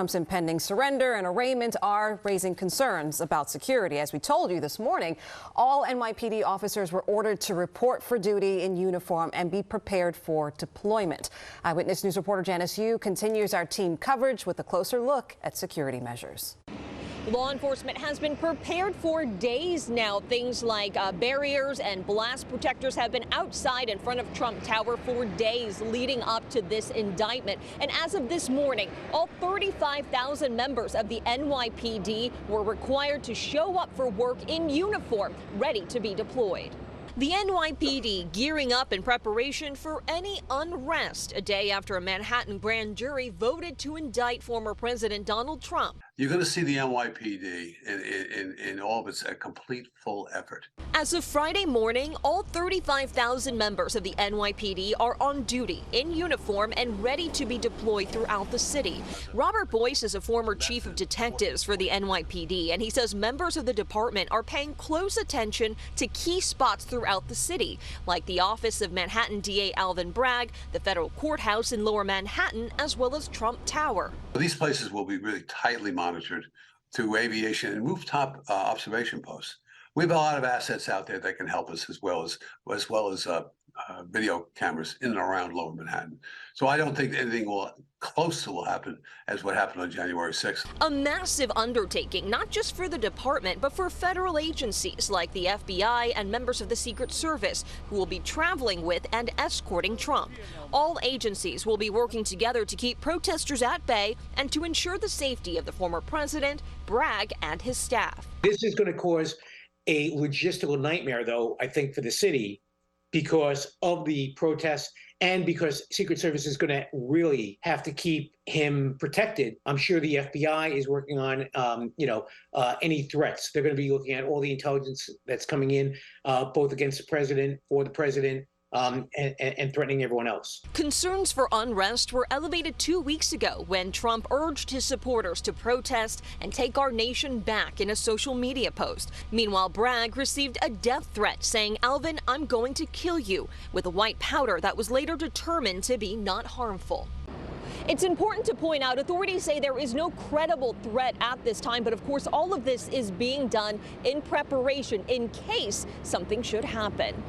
Trump's impending surrender and arraignment are raising concerns about security. As we told you this morning, all NYPD officers were ordered to report for duty in uniform and be prepared for deployment. Eyewitness News reporter Janice Yu continues our team coverage with a closer look at security measures. Law enforcement has been prepared for days now. Things like barriers and blast protectors have been outside in front of Trump Tower for days leading up to this indictment. And as of this morning, all 35,000 members of the NYPD were required to show up for work in uniform, ready to be deployed. The NYPD gearing up in preparation for any unrest, a day after a Manhattan grand jury voted to indict former President Donald Trump. You're going to see the NYPD in all of its complete full effort. As of Friday morning, all 35,000 members of the NYPD are on duty, in uniform, and ready to be deployed throughout the city. Robert Boyce is a former chief of detectives for the NYPD, and he says members of the department are paying close attention to key spots throughout the city, like the office of Manhattan DA Alvin Bragg, the federal courthouse in Lower Manhattan, as well as Trump Tower. These places will be really tightly monitored through aviation and rooftop observation posts. We have a lot of assets out there that can help us, as well as video cameras in and around Lower Manhattan. So I don't think anything close to will happen as what happened on January 6th. A massive undertaking, not just for the department, but for federal agencies like the FBI and members of the Secret Service, who will be traveling with and escorting Trump. All agencies will be working together to keep protesters at bay and to ensure the safety of the former president, Bragg, and his staff. This is going to cause a logistical nightmare, though, I think, for the city, because of the protests and because Secret Service is going to really have to keep him protected. I'm sure the FBI is working on, any threats. They're going to be looking at all the intelligence that's coming in, both against the president, for the president, and threatening everyone else. Concerns for unrest were elevated 2 weeks ago when Trump urged his supporters to protest and take our nation back in a social media post. Meanwhile, Bragg received a death threat saying, "Alvin, I'm going to kill you," with a white powder that was later determined to be not harmful. It's important to point out authorities say there is no credible threat at this time, but of course all of this is being done in preparation in case something should happen.